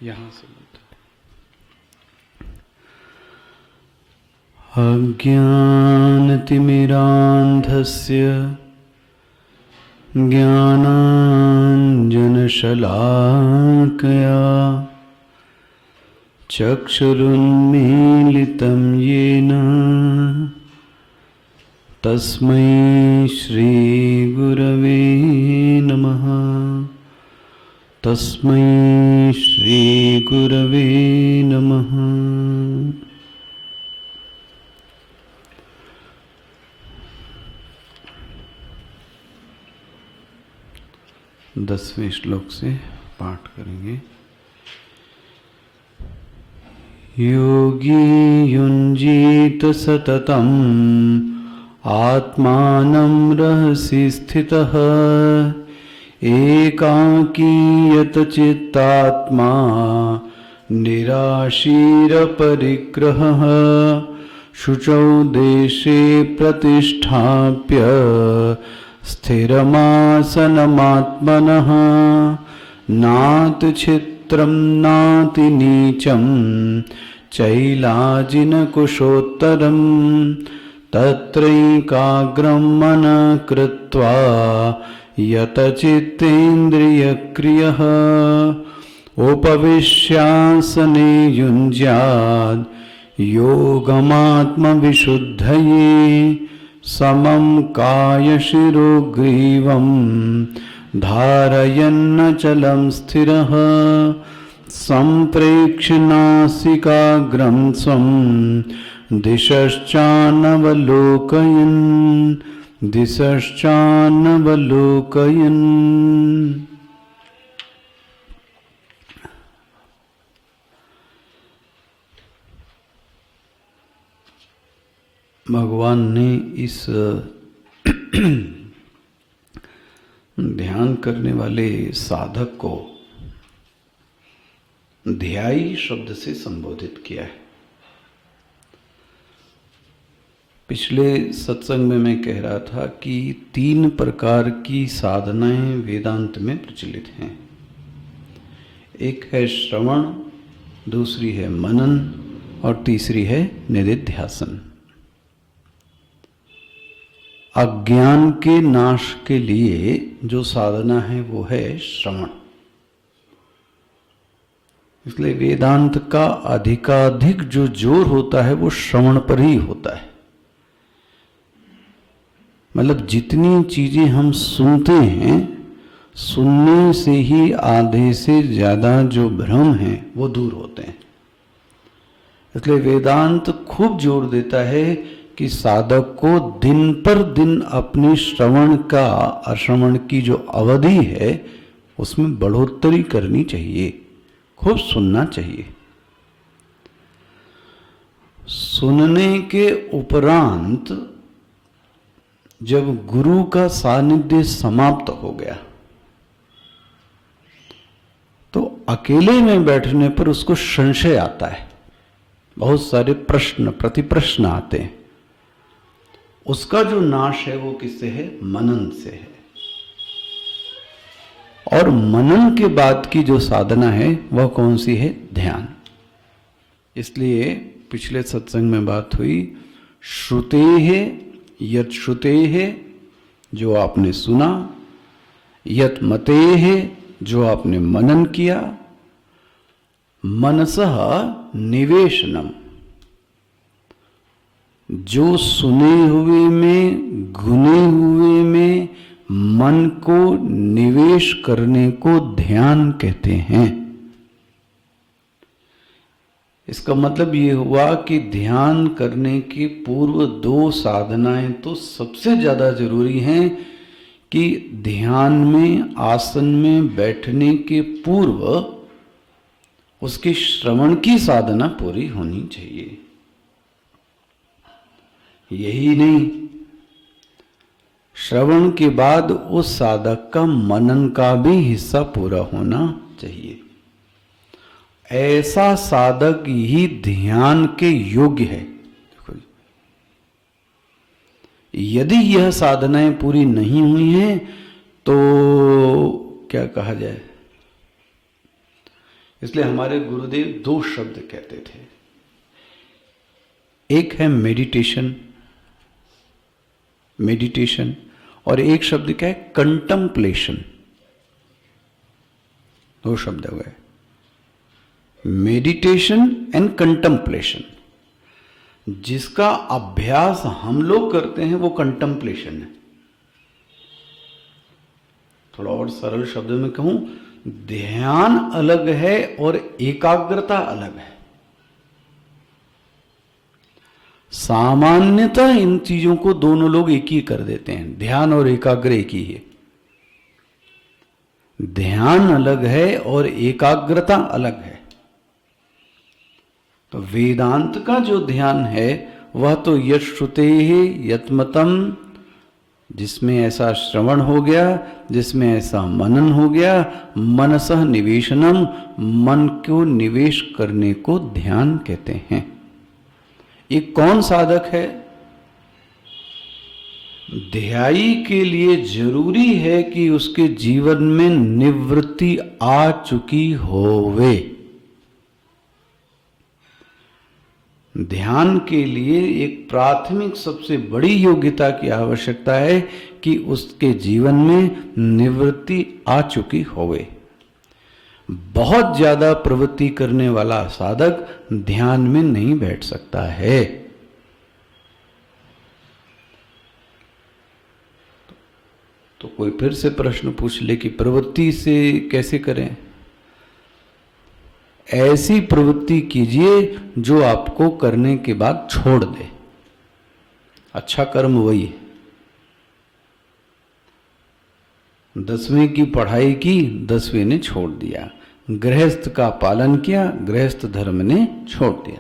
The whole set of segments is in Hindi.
यहाँ से अज्ञानतिमिरान्धस्य ज्ञानाञ्जनशलाकया चक्षुरुन्मीलितं येन तस्मै श्रीगुरवे नमः। तस्मै श्रीगुरवे नमः। 10वें श्लोक से पाठ करेंगे। योगी युञ्जीत सततम् आत्मानं रहसि स्थितः एकाकीयत चित्तात्मा निराशीरपरिग्रहः शुचौ देशे प्रतिष्ठाप्य स्थिरमासनमात्मनः नातिच्छित्रं नातिनीचं चैलाजिनकुशोत्तरं तत्रैकाग्रं मनः कृत्वा यतचित्तेन्द्रियक्रियः उपविश्यासने युञ्ज्याद् योगमात्मविशुद्धये समं कायशिरोग्रीवं धारयन्नचलं स्थिरः सम्प्रेक्ष्य नासिकाग्रं स्वं दिशश्चानवलोकयन्। भगवान ने इस ध्यान करने वाले साधक को ध्यायी शब्द से संबोधित किया है। पिछले सत्संग में मैं कह रहा था कि 3 प्रकार की साधनाएं वेदांत में प्रचलित हैं। एक है श्रवण, दूसरी है मनन और तीसरी है निदिध्यासन। अज्ञान के नाश के लिए जो साधना है वो है श्रवण। इसलिए वेदांत का अधिकाधिक जो जोर होता है वो श्रवण पर ही होता है। मतलब जितनी चीजें हम सुनते हैं, सुनने से ही आधे से ज्यादा जो भ्रम है वो दूर होते हैं। इसलिए वेदांत खूब जोर देता है कि साधक को दिन पर दिन अपने श्रवण का अश्रवण की जो अवधि है उसमें बढ़ोतरी करनी चाहिए, खूब सुनना चाहिए। सुनने के उपरांत जब गुरु का सानिध्य समाप्त हो गया तो अकेले में बैठने पर उसको संशय आता है, बहुत सारे प्रश्न प्रतिप्रश्न आते हैं। उसका जो नाश है वो किससे है? मनन से है। और मनन के बाद की जो साधना है वह कौन सी है? ध्यान। इसलिए पिछले सत्संग में बात हुई, श्रुते है यत श्रुते है जो आपने सुना, यत मते है जो आपने मनन किया, मनसः निवेशनम जो सुने हुए में, गुने हुए में मन को निवेश करने को ध्यान कहते हैं। इसका मतलब ये हुआ कि ध्यान करने के पूर्व 2 साधनाएं तो सबसे ज्यादा जरूरी हैं कि ध्यान में, आसन में बैठने के पूर्व उसके श्रवण की साधना पूरी होनी चाहिए। यही नहीं, श्रवण के बाद उस साधक का मनन का भी हिस्सा पूरा होना चाहिए। ऐसा साधक ही ध्यान के योग्य है। यदि यह साधनाएं पूरी नहीं हुई हैं तो क्या कहा जाए, इसलिए हमारे गुरुदेव दो शब्द कहते थे, एक है मेडिटेशन, मेडिटेशन, और एक शब्द क्या है, कंटम्पलेशन। दो शब्द हो गए, मेडिटेशन एंड कंटम्पलेशन। जिसका अभ्यास हम लोग करते हैं वो कंटम्पलेशन है। थोड़ा और सरल शब्दों में कहूं, ध्यान अलग है और एकाग्रता अलग है। सामान्यतः इन चीजों को दोनों लोग एक ही कर देते हैं, ध्यान और एकाग्र एक ही है। ध्यान अलग है और एकाग्रता अलग है। तो वेदांत का जो ध्यान है वह तो यश्रुते यत्मतम, जिसमें ऐसा श्रवण हो गया, जिसमें ऐसा मनन हो गया, मनसः निवेशनम, मन को निवेश करने को ध्यान कहते हैं। ये कौन साधक है? ध्यायी के लिए जरूरी है कि उसके जीवन में निवृत्ति आ चुकी होवे। ध्यान के लिए एक प्राथमिक सबसे बड़ी योग्यता की आवश्यकता है कि उसके जीवन में निवृत्ति आ चुकी होवे। बहुत ज्यादा प्रवृत्ति करने वाला साधक ध्यान में नहीं बैठ सकता है। तो कोई फिर से प्रश्न पूछ ले कि प्रवृत्ति से कैसे करें? ऐसी प्रवृत्ति कीजिए जो आपको करने के बाद छोड़ दे। अच्छा कर्म वही है। 10वीं की पढ़ाई की, 10वीं ने छोड़ दिया। गृहस्थ का पालन किया, गृहस्थ धर्म ने छोड़ दिया।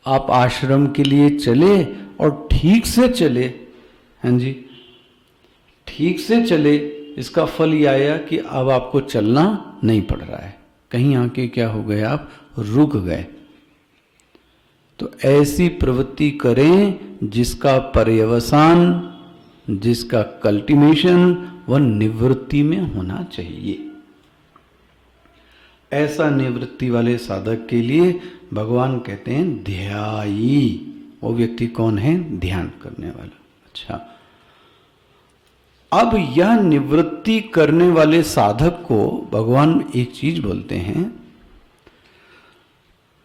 आप आश्रम के लिए चले और ठीक से चले, हाँ जी, ठीक से चले, इसका फल यह आया कि अब आपको चलना नहीं पड़ रहा है। कहीं आके क्या हो गए, आप रुक गए। तो ऐसी प्रवृत्ति करें जिसका पर्यवसान, जिसका कल्टीमेशन वह निवृत्ति में होना चाहिए। ऐसा निवृत्ति वाले साधक के लिए भगवान कहते हैं ध्यायी। वो व्यक्ति कौन है? ध्यान करने वाला। अच्छा, अब यह निवृत्ति करने वाले साधक को भगवान एक चीज बोलते हैं,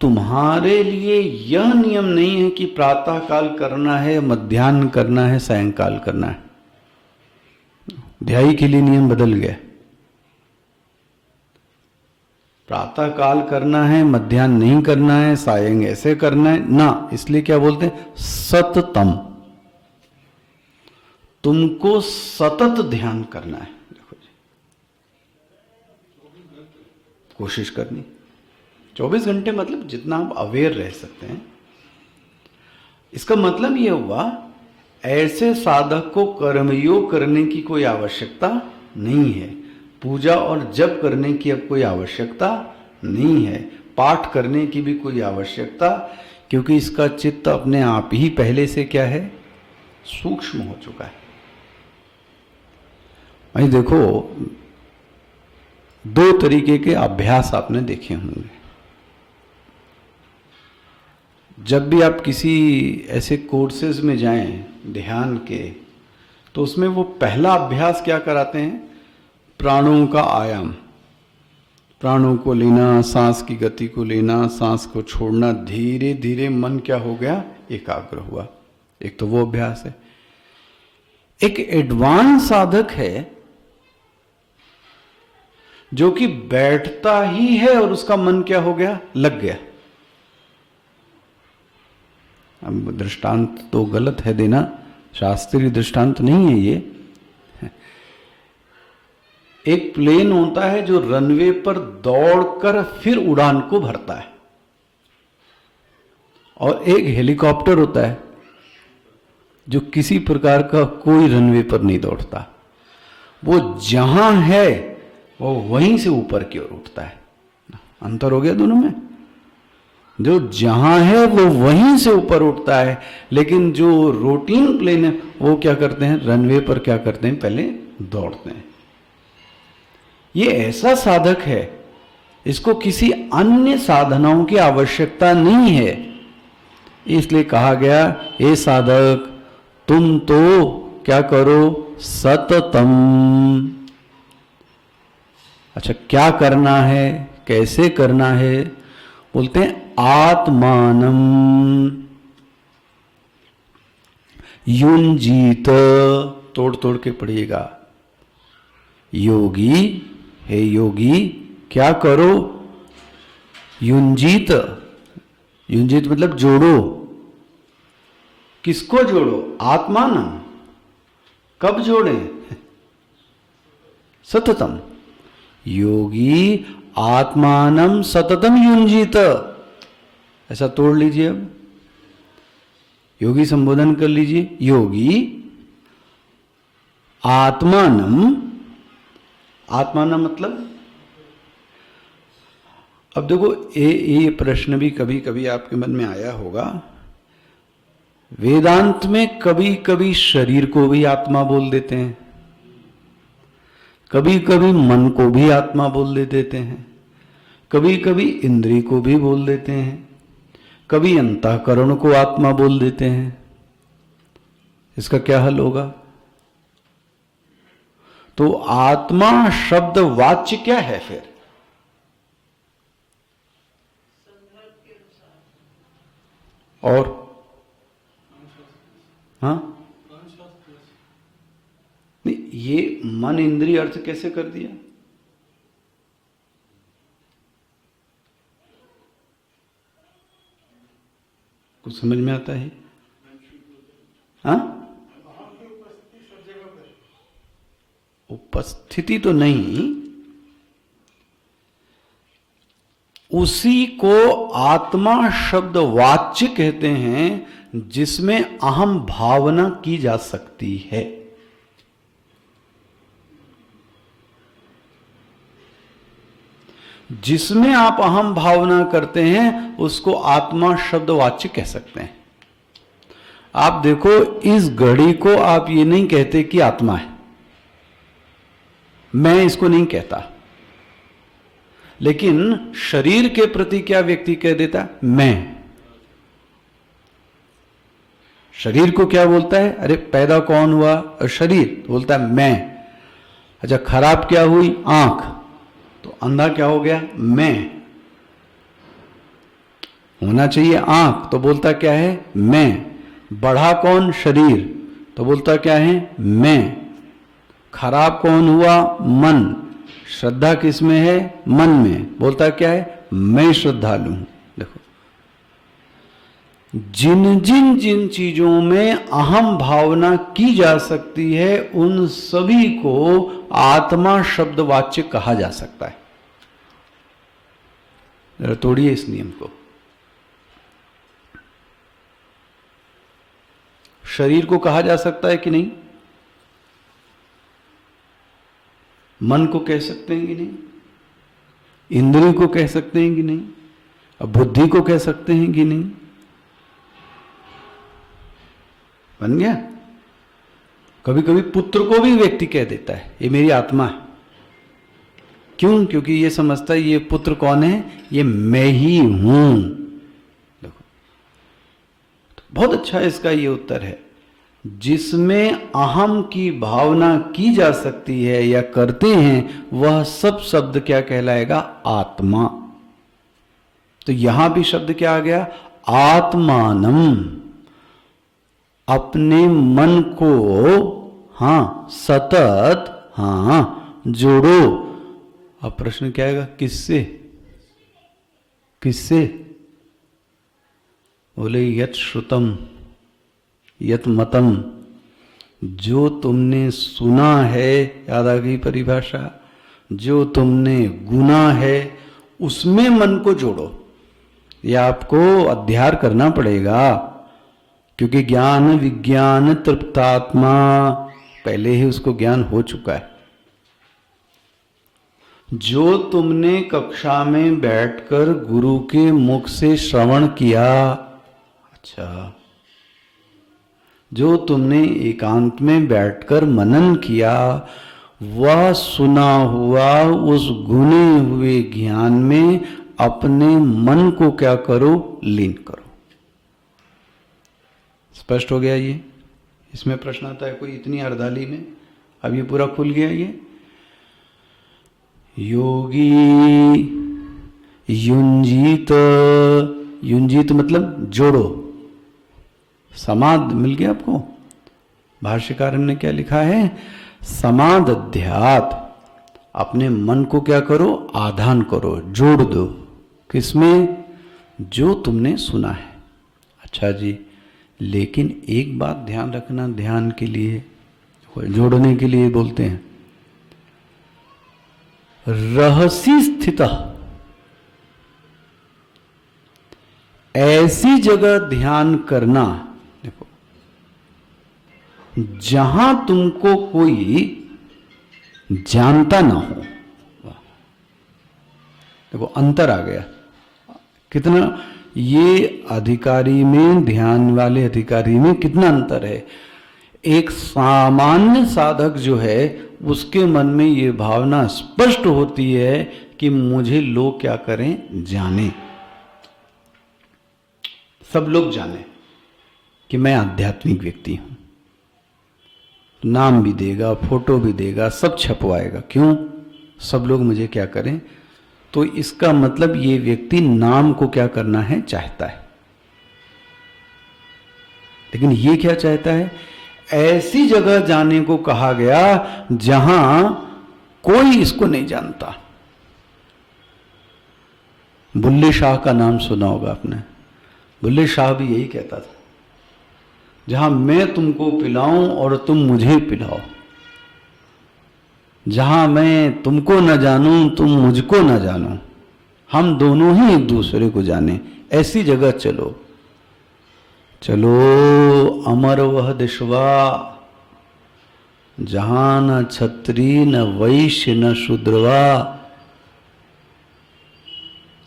तुम्हारे लिए यह नियम नहीं है कि प्रातः काल करना है, मध्याह्न करना है, सायंकाल करना है। ध्यायी के लिए नियम बदल गया। प्रातः काल करना है, मध्याह्न नहीं करना है, सायं ऐसे करना है ना। इसलिए क्या बोलते हैं? सततम। तुमको सतत ध्यान करना है। देखो जी, कोशिश करनी 24 घंटे, मतलब जितना आप अवेयर रह सकते हैं। इसका मतलब यह हुआ, ऐसे साधक को कर्मयोग करने की कोई आवश्यकता नहीं है। पूजा और जप करने की अब कोई आवश्यकता नहीं है। पाठ करने की भी कोई आवश्यकता, क्योंकि इसका चित्त अपने आप ही पहले से क्या है? सूक्ष्म हो चुका है। भाई देखो, दो तरीके के अभ्यास आपने देखे होंगे। जब भी आप किसी ऐसे कोर्सेज में जाएं ध्यान के, तो उसमें वो पहला अभ्यास क्या कराते हैं? प्राणों का आयाम। प्राणों को लेना, सांस की गति को लेना, सांस को छोड़ना, धीरे धीरे मन क्या हो गया? एकाग्र हुआ। एक तो वो अभ्यास है। एक एडवांस साधक है जो कि बैठता ही है और उसका मन क्या हो गया? लग गया। अब दृष्टांत तो गलत है देना, शास्त्रीय दृष्टांत नहीं है ये। एक प्लेन होता है जो रनवे पर दौड़कर फिर उड़ान को भरता है, और एक हेलीकॉप्टर होता है जो किसी प्रकार का कोई रनवे पर नहीं दौड़ता। वो जहां है वो वहीं से ऊपर की ओर उठता है। अंतर हो गया दोनों में। जो जहां है वो वहीं से ऊपर उठता है, लेकिन जो रूटीन प्लेन है वो क्या करते हैं? रनवे पर क्या करते हैं? पहले दौड़ते हैं। ये ऐसा साधक है इसको किसी अन्य साधनाओं की आवश्यकता नहीं है। इसलिए कहा गया, हे साधक तुम तो क्या करो, सततम। अच्छा, क्या करना है, कैसे करना है? बोलते हैं आत्मानम युंजीत। तोड़ तोड़ के पढ़िएगा। योगी, हे योगी क्या करो, युंजीत। युंजीत मतलब जोड़ो। किसको जोड़ो? आत्मानम। कब जोड़े? सततम। योगी आत्मानम सततम युंजीत। ऐसा तोड़ लीजिए। अब योगी संबोधन कर लीजिए। योगी आत्मानम, आत्मानम मतलब, अब देखो ये प्रश्न भी कभी कभी आपके मन में आया होगा। वेदांत में कभी कभी शरीर को भी आत्मा बोल देते हैं, कभी कभी मन को भी आत्मा बोल देते हैं, कभी कभी इंद्री को भी बोल देते हैं, कभी अंतःकरण को आत्मा बोल देते हैं। इसका क्या हल होगा? तो आत्मा शब्द वाच्य क्या है फिर? और हाँ, नहीं, ये मन इंद्रिय अर्थ कैसे कर दिया? कुछ समझ में आता है? हाँ, उपस्थिति तो नहीं, उसी को आत्मा शब्द वाच्य कहते हैं जिसमें अहम भावना की जा सकती है। जिसमें आप अहम भावना करते हैं उसको आत्मा शब्द वाच्य कह सकते हैं। आप देखो, इस घड़ी को आप ये नहीं कहते कि आत्मा है, मैं इसको नहीं कहता, लेकिन शरीर के प्रति क्या व्यक्ति कह देता? मैं। शरीर को क्या बोलता है? अरे पैदा कौन हुआ? शरीर बोलता है मैं। अच्छा, खराब क्या हुई? आंख, तो अंधा क्या हो गया? मैं। होना चाहिए आंख, तो बोलता क्या है? मैं। बढ़ा कौन? शरीर, तो बोलता क्या है? मैं। खराब कौन हुआ? मन। श्रद्धा किस में है? मन में, बोलता क्या है? मैं श्रद्धालु हूं। देखो, जिन जिन जिन चीजों में अहम भावना की जा सकती है उन सभी को आत्मा शब्द वाच्य कहा जा सकता है। जरा तोड़िए इस नियम को। शरीर को कहा जा सकता है कि नहीं? मन को कह सकते हैं कि नहीं? इंद्रिय को कह सकते हैं कि नहीं? अब बुद्धि को कह सकते हैं कि नहीं? बन गया। कभी कभी पुत्र को भी व्यक्ति कह देता है ये मेरी आत्मा है। क्यों? क्योंकि ये समझता है ये पुत्र कौन है? ये मैं ही हूं। देखो, तो बहुत अच्छा इसका ये उत्तर है। जिसमें अहम की भावना की जा सकती है या करते हैं वह सब शब्द क्या कहलाएगा? आत्मा। तो यहां भी शब्द क्या आ गया? आत्मानम। अपने मन को हाँ सतत हाँ जोड़ो। अब प्रश्न क्या आएगा? किससे? किससे? बोले यत श्रुतम यत मतम, जो तुमने सुना है, याद आ गई परिभाषा, जो तुमने गुना है उसमें मन को जोड़ो। यह आपको अध्याय करना पड़ेगा, क्योंकि ज्ञान विज्ञान तृप्तात्मा पहले ही उसको ज्ञान हो चुका है। जो तुमने कक्षा में बैठकर गुरु के मुख से श्रवण किया, अच्छा, जो तुमने एकांत में बैठकर मनन किया, वह सुना हुआ उस गुने हुए ज्ञान में अपने मन को क्या करो, लीन करो। स्पष्ट हो गया ये? इसमें प्रश्न आता है कोई इतनी अर्धाली में? अब ये पूरा खुल गया ये। योगी युंजीत, युंजीत मतलब जोड़ो, समाध मिल गया आपको? भाष्यकार ने क्या लिखा है? समाध्यात, अपने मन को क्या करो, आधान करो, जोड़ दो। किसमें? जो तुमने सुना है। अच्छा जी, लेकिन एक बात ध्यान रखना, ध्यान के लिए जोड़ने के लिए बोलते हैं, रहसी स्थित, ऐसी जगह ध्यान करना, देखो, जहां तुमको कोई जानता ना हो। देखो अंतर आ गया कितना, ये अधिकारी में, ध्यान वाले अधिकारी में कितना अंतर है। एक सामान्य साधक जो है उसके मन में ये भावना स्पष्ट होती है कि मुझे लोग क्या करें, जाने, सब लोग जाने कि मैं आध्यात्मिक व्यक्ति हूं। नाम भी देगा, फोटो भी देगा, सब छपवाएगा। क्यों? सब लोग मुझे क्या करें। तो इसका मतलब ये व्यक्ति नाम को क्या करना है, चाहता है। लेकिन ये क्या चाहता है? ऐसी जगह जाने को कहा गया जहां कोई इसको नहीं जानता। बुल्ले शाह का नाम सुना होगा आपने। बुल्ले शाह भी यही कहता था, जहां मैं तुमको पिलाऊं और तुम मुझे पिलाओ, जहां मैं तुमको न जानूं तुम मुझको न जानो, हम दोनों ही एक दूसरे को जाने, ऐसी जगह चलो। चलो अमर वह दिशवा, जहां न छत्री न वैश्य न शूद्रवा,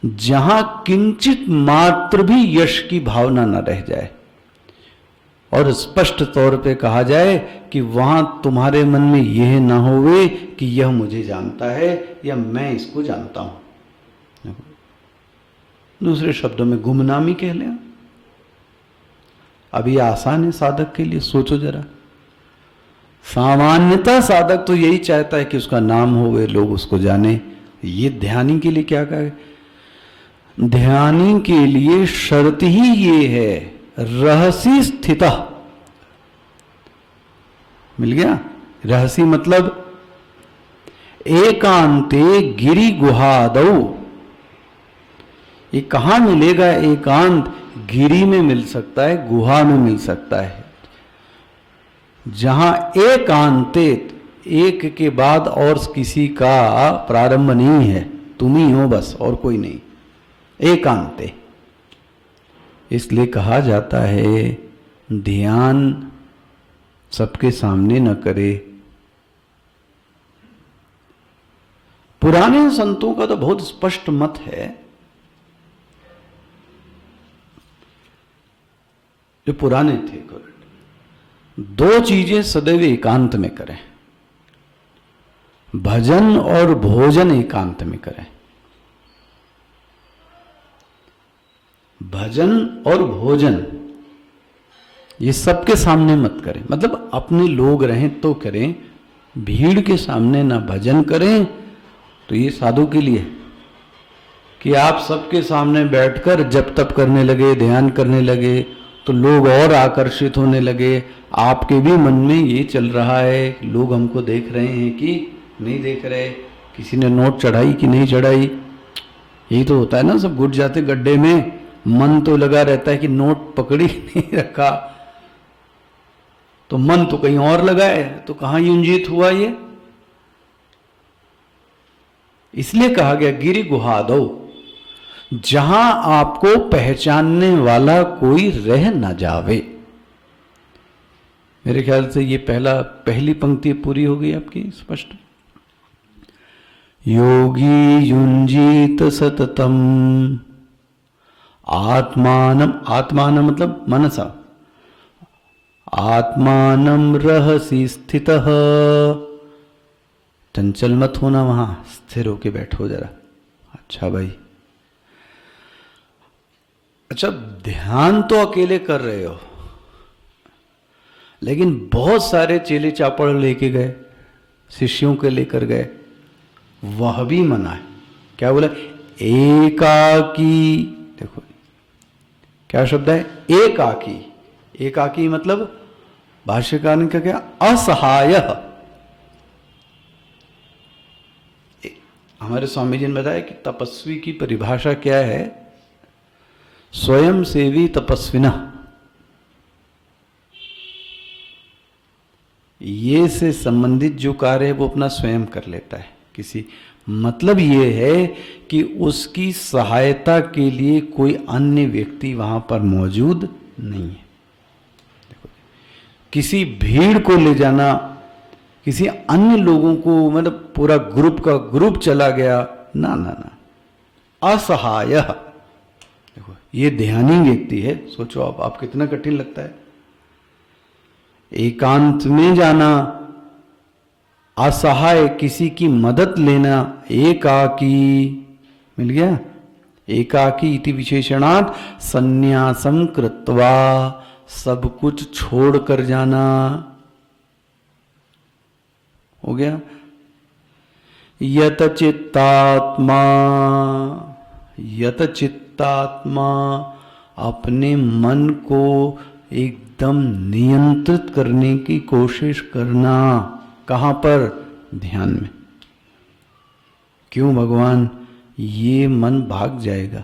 जहां किंचित मात्र भी यश की भावना न रह जाए, और स्पष्ट तौर पे कहा जाए कि वहां तुम्हारे मन में यह ना होवे कि यह मुझे जानता है या मैं इसको जानता हूं। दूसरे शब्दों में गुमनामी कह लें। अब ये आसान है साधक के लिए, सोचो जरा। सामान्यतः साधक तो यही चाहता है कि उसका नाम होवे, लोग उसको जाने। ये ध्यानी के लिए क्या कहे? ध्यानी के लिए शर्त ही ये है, रहसी स्थित। मिल गया? रहसी मतलब एकांते गिरि गुहादौ। ये कहां मिलेगा एकांत? गिरी में मिल सकता है, गुहा में मिल सकता है। जहां एकांतित, एक के बाद और किसी का प्रारंभ नहीं है, तुम ही हो बस और कोई नहीं, एकांते। इसलिए कहा जाता है ध्यान सबके सामने न करे। पुराने संतों का तो बहुत स्पष्ट मत है, जो पुराने थे, दो चीजें सदैव एकांत में करें, भजन और भोजन एकांत में करें। भजन और भोजन ये सबके सामने मत करें, मतलब अपने लोग रहें तो करें, भीड़ के सामने ना भजन करें। तो ये साधु के लिए कि आप सबके सामने बैठकर जप तप करने लगे, ध्यान करने लगे, तो लोग और आकर्षित होने लगे। आपके भी मन में ये चल रहा है, लोग हमको देख रहे हैं कि नहीं देख रहे, किसी ने नोट चढ़ाई कि नहीं चढ़ाई। यही तो होता है ना, सब घुट जाते गड्ढे में, मन तो लगा रहता है कि नोट पकड़ी नहीं रखा, तो मन तो कहीं और लगा है, तो कहां युंजित हुआ ये। इसलिए कहा गया गिरि गुहादौ, जहां आपको पहचानने वाला कोई रह न जावे। मेरे ख्याल से ये पहली पंक्ति पूरी हो गई आपकी स्पष्ट। योगी युंजीत सततम आत्मानम, आत्मानम मतलब मनसा, आत्मानम रहसि स्थितः, चंचल मत होना, वहां स्थिर होके बैठो जरा। अच्छा भाई, अच्छा ध्यान तो अकेले कर रहे हो, लेकिन बहुत सारे चेले चापड़ लेके गए, शिष्यों के लेकर गए, वह भी मना है। क्या बोला? एकाकी। देखो क्या शब्द है? एकाकी। एकाकी मतलब भाष्यकार ने क्या किया? असहाय। हमारे स्वामी जी ने बताया कि तपस्वी की परिभाषा क्या है? स्वयं सेवी तपस्विना। ये से संबंधित जो कार्य है वो अपना स्वयं कर लेता है। किसी मतलब ये है कि उसकी सहायता के लिए कोई अन्य व्यक्ति वहां पर मौजूद नहीं है। देखो, किसी भीड़ को ले जाना, किसी अन्य लोगों को, मतलब पूरा ग्रुप का ग्रुप चला गया, ना ना ना, असहाय। देखो ये ध्यानी व्यक्ति है। सोचो आप कितना कठिन लगता है एकांत में जाना, असहाय, किसी की मदद लेना, एकाकी। मिल गया? एकाकी इति विशेषणात् संन्यासम कृत्वा, सब कुछ छोड़ कर जाना। हो गया? यत चित्तात्मा, यत चित्तात्मा, अपने मन को एकदम नियंत्रित करने की कोशिश करना। कहां पर? ध्यान में। क्यों भगवान? ये मन भाग जाएगा।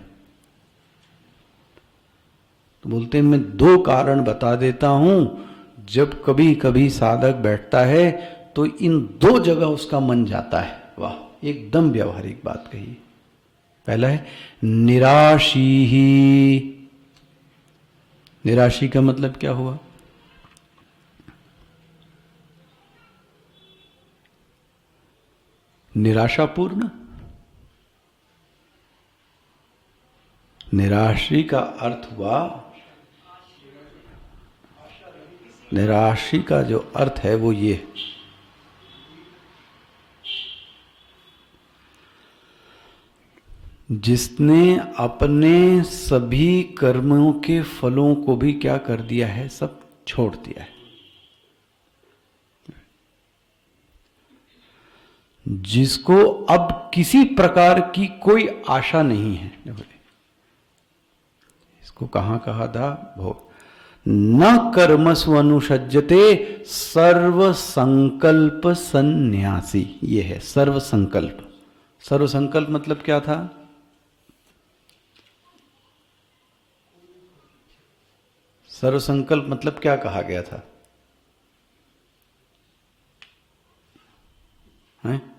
तो बोलते हैं मैं दो कारण बता देता हूं। जब कभी कभी साधक बैठता है तो इन दो जगह उसका मन जाता है। वाह, एकदम व्यवहारिक बात कही। पहला है निराशी ही। निराशी का मतलब क्या हुआ? निराशापूर्ण। निराशी का अर्थ हुआ, निराशी का जो अर्थ है वो ये, जिसने अपने सभी कर्मों के फलों को भी क्या कर दिया है? सब छोड़ दिया है। जिसको अब किसी प्रकार की कोई आशा नहीं है। इसको कहां कहा था? भोग। न कर्मसु अनुषज्यते सर्व संकल्प सन्यासी। ये है सर्व संकल्प। सर्व संकल्प मतलब क्या था? सर्व संकल्प मतलब क्या कहा गया था? हैं?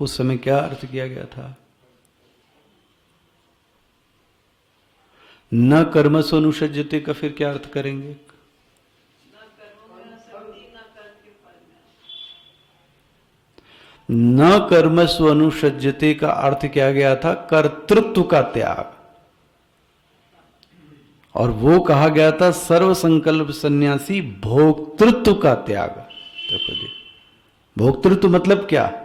उस समय क्या अर्थ किया गया था? न कर्मसु अनुषज्यते का फिर क्या अर्थ करेंगे? न कर्मसु अनुषज्यते का अर्थ क्या गया था? कर्तृत्व का त्याग। और वो कहा गया था सर्व संकल्प सन्यासी भोक्तृत्व का त्याग। देखो जी, भोक्तृत्व मतलब क्या?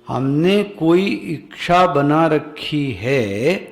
हमने कोई इच्छा बना रखी है